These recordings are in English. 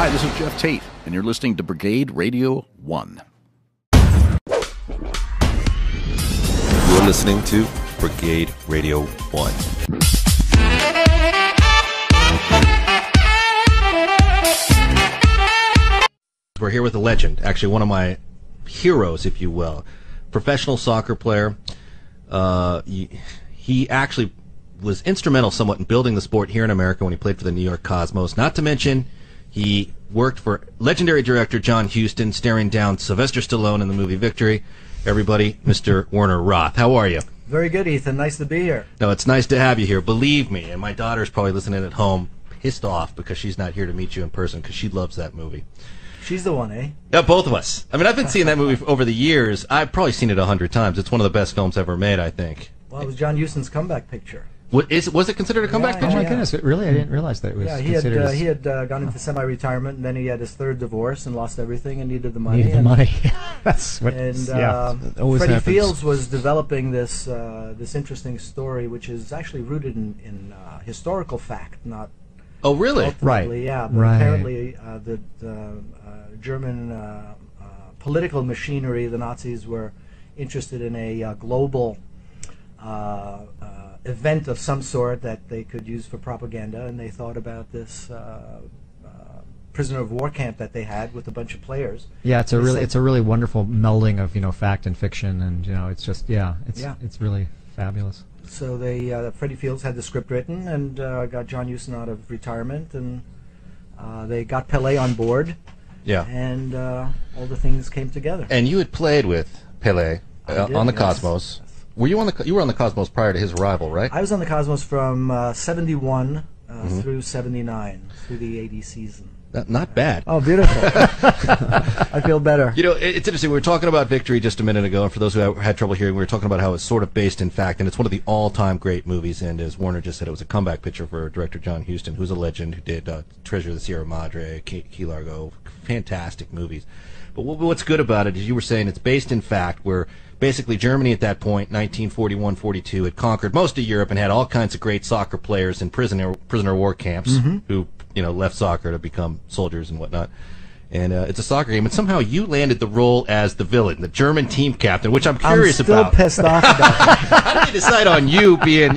Hi, this is Jeff Tate, and you're listening to Brigade-Radio-One. You're listening to Brigade-Radio-One. We're here with a legend, actually one of my heroes, if you will. Professional soccer player. He actually was instrumental somewhat in building the sport here in America when he played for the New York Cosmos. Not to mention, he worked for legendary director John Huston, staring down Sylvester Stallone in the movie Victory. Everybody, Mr. Werner Roth. How are you? Very good, Ethan. Nice to be here. No, it's nice to have you here. Believe me, and my daughter's probably listening at home, pissed off because she's not here to meet you in person because she loves that movie. She's the one, eh? Yeah, both of us. I mean, I've been seeing that movie over the years. I've probably seen it 100 times. It's one of the best films ever made, I think. Well, it was John Huston's comeback picture. Was it considered a comeback picture? Oh my goodness! Really, I didn't realize that it was. Yeah, considered he had gone into semi-retirement, and then he had his third divorce and lost everything and needed the money. Needed the money. That's what. And always Freddie happens. Fields was developing this this interesting story, which is actually rooted in historical fact, not. Oh, really? Ultimately, yeah. But apparently, the German political machinery, the Nazis, were interested in a global event of some sort that they could use for propaganda, and they thought about this prisoner of war camp that they had with a bunch of players. Yeah, it's a really wonderful melding of fact and fiction, and it's just it's really fabulous. So they Freddie Fields had the script written and got John Huston out of retirement, and they got Pelé on board. Yeah. And all the things came together. And you had played with Pelé on the Cosmos. Were you on the? You were on the Cosmos prior to his arrival, right? I was on the Cosmos from '71 through '79, through the '80 season. Not bad. Oh, beautiful! I feel better. It's interesting. We were talking about Victory just a minute ago, and for those who had trouble hearing, we were talking about how it's sort of based in fact, and it's one of the all-time great movies. And as Warner just said, it was a comeback picture for director John Huston, who's a legend, who did Treasure of the Sierra Madre, Key Largo, fantastic movies. But what's good about it is you were saying it's based in fact, where basically Germany at that point, 1941-42, had conquered most of Europe and had all kinds of great soccer players in prisoner war camps who left soccer to become soldiers and whatnot. And it's a soccer game, and somehow you landed the role as the villain, the German team captain, which I'm curious about. I'm still pissed off about that. How did you decide on you being,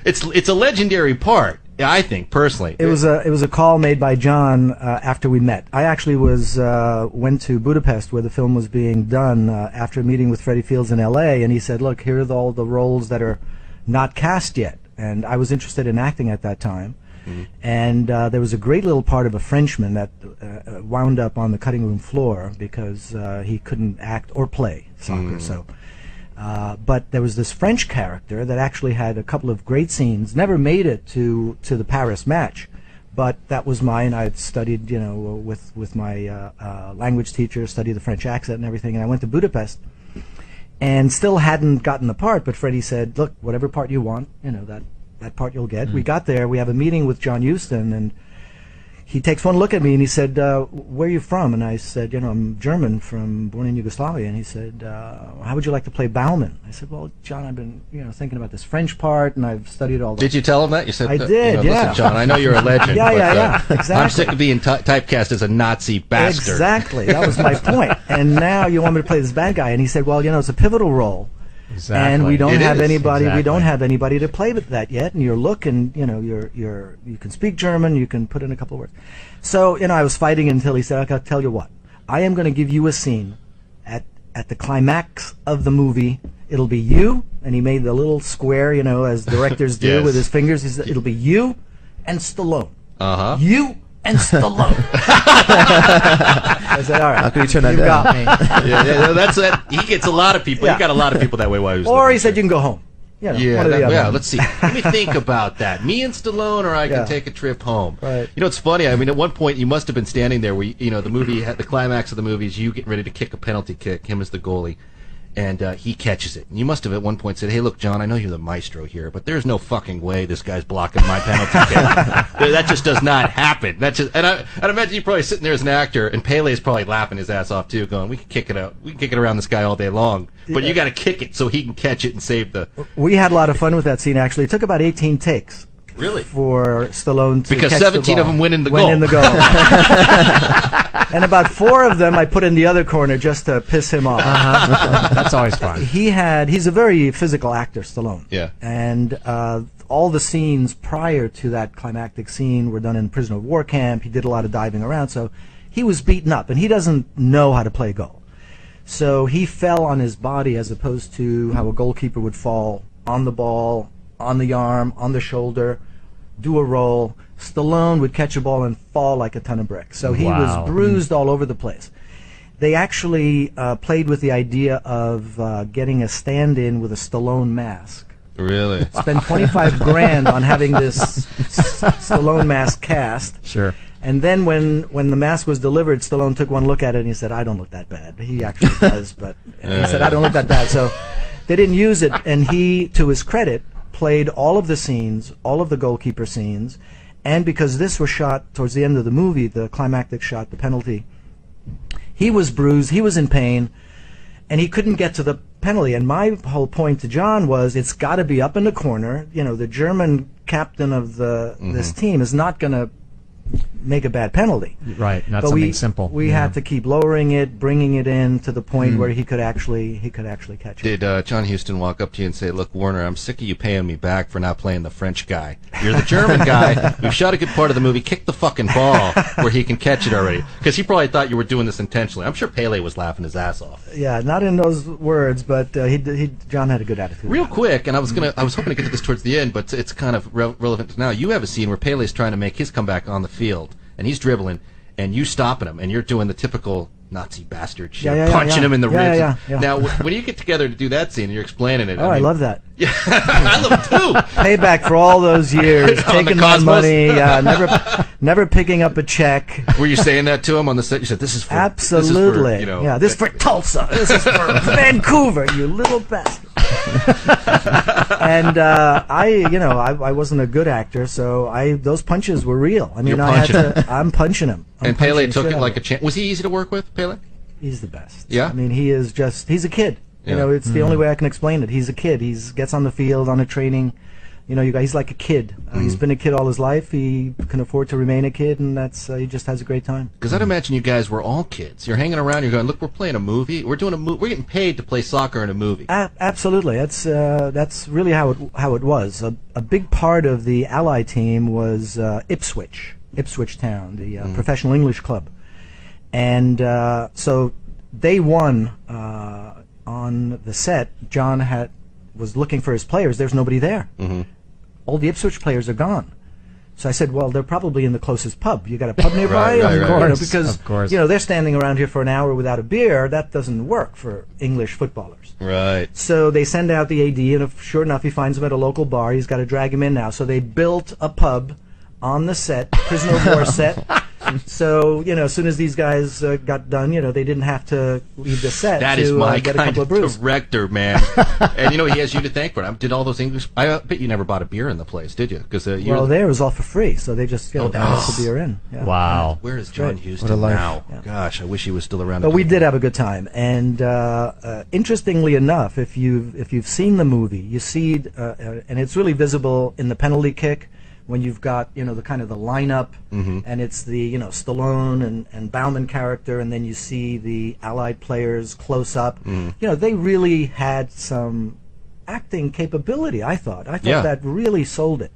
it's a legendary part, I think, personally. It was a call made by John after we met. I actually went to Budapest where the film was being done after a meeting with Freddie Fields in L.A., and he said, look, here are all the roles that are not cast yet. And I was interested in acting at that time. And there was a great little part of a Frenchman that wound up on the cutting room floor because he couldn't act or play soccer. So, but there was this French character that actually had a couple of great scenes. Never made it to the Paris match, but that was mine. I had studied, with my language teacher, studied the French accent and everything. And I went to Budapest, and still hadn't gotten the part. But Freddie said, "Look, whatever part you want, that part you'll get." We got there, we have a meeting with John Huston, and he takes one look at me and he said, where are you from? And I said, I'm German, born in Yugoslavia. And he said, how would you like to play Bauman? I said, well, John, I've been thinking about this French part, and I've studied all that. Did you tell him that? You said, I did, yeah. Listen, John, I know you're a legend. Yeah, exactly. I'm sick of being typecast as a Nazi bastard. Exactly, that was my point. And now you want me to play this bad guy? And he said, well, it's a pivotal role. Exactly. And we don't have anybody. Exactly. We don't have anybody to play with that yet. And your look, and you can speak German. You can put in a couple of words. So I was fighting until he said, "I'll tell you what. I am going to give you a scene at the climax of the movie. It'll be you." And he made the little square, as directors do with his fingers. He said, "It'll be you and Stallone. You and Stallone." I said, all right. How can you turn that you down? got me. Yeah, that's it. He gets a lot of people. He got a lot of people that way while he was Or living. he said, you can go home. One or the other. Let's see. Let me think about that. Me and Stallone, or I can take a trip home. Right. It's funny. I mean, at one point, you must have been standing there where, the movie, the climax of the movie is you getting ready to kick a penalty kick, him as the goalie, and he catches it. And you must have at one point said, hey, look, John, I know you're the maestro here, but there's no fucking way this guy's blocking my penalty kick. That just does not happen. And I'd imagine you're probably sitting there as an actor, and Pele's probably laughing his ass off, too, going, we can kick it out. We can kick it around this guy all day long. But you got to kick it so he can catch it and save the... We had a lot of fun with that scene, actually. It took about 18 takes. Really? For Stallone to because catch 17 the of them went in the goal. goal. And about 4 of them I put in the other corner just to piss him off. That's always fun. He's a very physical actor, Stallone. Yeah. And all the scenes prior to that climactic scene were done in prisoner of war camp. He did a lot of diving around, so he was beaten up, and he doesn't know how to play goal. So he fell on his body as opposed to how a goalkeeper would fall on the ball, on the arm, on the shoulder, do a roll. Stallone would catch a ball and fall like a ton of bricks. So he was bruised all over the place. They actually played with the idea of getting a stand-in with a Stallone mask. Really? Spend 25 grand on having this Stallone mask cast. Sure. And then when the mask was delivered, Stallone took one look at it and he said, "I don't look that bad." He actually does, but he said, "I don't look that bad." So they didn't use it, and he, to his credit, played all of the scenes, all of the goalkeeper scenes, and because this was shot towards the end of the movie, the climactic shot, the penalty, he was bruised, he was in pain, and he couldn't get to the penalty. And my whole point to John was, it's got to be up in the corner. You know, the German captain of this team is not going to make a bad penalty. Right, not but something simple. We had to keep lowering it, bringing it in to the point where he could actually catch it. Did John Huston walk up to you and say, "Look, Warner, I'm sick of you paying me back for not playing the French guy. You're the German guy. We've shot a good part of the movie. Kick the fucking ball where he can catch it already." Because he probably thought you were doing this intentionally. I'm sure Pele was laughing his ass off. Yeah, not in those words, but John had a good attitude. Real quick, and I was hoping to get to this towards the end, but it's kind of relevant to now. You have a scene where Pele's trying to make his comeback on the field, and he's dribbling, and you stopping him, and you're doing the typical Nazi bastard shit, punching him in the ribs. Yeah. Now, when you get together to do that scene, and you're explaining it. Oh, I love that. Yeah, I love it too. Payback for all those years, taking my money, never picking up a check. Were you saying that to him on the set? You said, "This is for absolutely, this is for, this is for Tulsa, this is for Vancouver, you little bastard." And I wasn't a good actor, so those punches were real. I mean, I'm punching him. And Pele took it like a champ. Was he easy to work with, Pele? He's the best. Yeah. I mean, he's a kid. Yeah. You know, it's the only way I can explain it. He's a kid. He gets on the field, on a training. You know, he's like a kid. He's been a kid all his life. He can afford to remain a kid, and he just has a great time. Because I'd imagine you guys were all kids. You're hanging around. You're going, "Look, we're playing a movie. We're doing a movie. We're getting paid to play soccer in a movie." Absolutely. That's really how it was. A big part of the Allied team was Ipswich Town, the professional English club, and so day one on the set, John was looking for his players. There's nobody there. All the Ipswich players are gone. So I said, "Well, they're probably in the closest pub. You got a pub nearby?" Because they're standing around here for an hour without a beer. That doesn't work for English footballers. Right. So they send out the AD, and sure enough, he finds him at a local bar. He's got to drag him in now. So they built a pub on the set, prisoner of war set. So, as soon as these guys got done, they didn't have to leave the set that to is my get a kind couple of brews. Director, man. And he has you to thank for it. Did all those English... I bet you never bought a beer in the place, did you? Because there was all for free, so they just brought the beer in. Yeah. Wow. Where is John Huston what a life. now? Yeah. Gosh, I wish he was still around. But we did have a good time, and interestingly enough, if you've seen the movie, you see, and it's really visible in the penalty kick, when you've got the kind of the lineup, and it's the Stallone and Bauman character, and then you see the Allied players close up. They really had some acting capability. I thought that really sold it.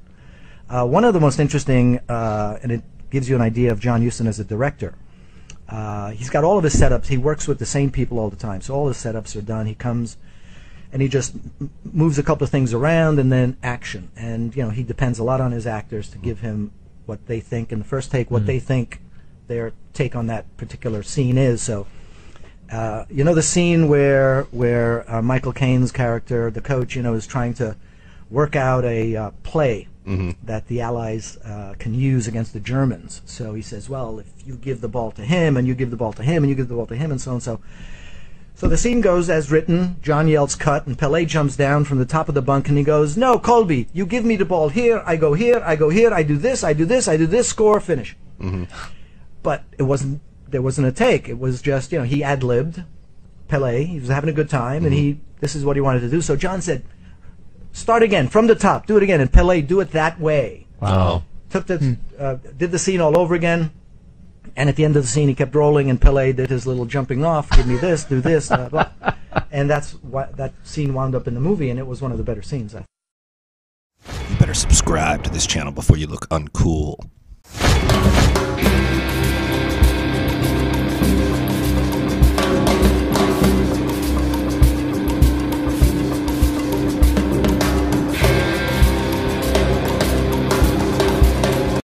One of the most interesting, and it gives you an idea of John Huston as a director. He's got all of his setups. He works with the same people all the time, so all his setups are done. He comes and he just moves a couple of things around, and then action. And he depends a lot on his actors to give him what they think in the first take, what they think their take on that particular scene is. So, the scene where Michael Caine's character, the coach, is trying to work out a play that the Allies can use against the Germans. So he says, "Well, if you give the ball to him, and you give the ball to him, and you give the ball to him, and so and so." So the scene goes as written. John yells cut, and Pele jumps down from the top of the bunk, and he goes, "No, Colby, you give me the ball here, I go here, I go here, I do this, I do this, I do this, score, finish." But there wasn't a take. It was just, he ad-libbed. Pele, he was having a good time, and this is what he wanted to do. So John said, "Start again, from the top, do it again." And Pele, "Do it that way." Wow. Took the did the scene all over again, and at the end of the scene he kept rolling, and Pele did his little jumping off, give me this, do this, blah, blah. And that's why that scene wound up in the movie, and it was one of the better scenes. I You better subscribe to this channel before you look uncool.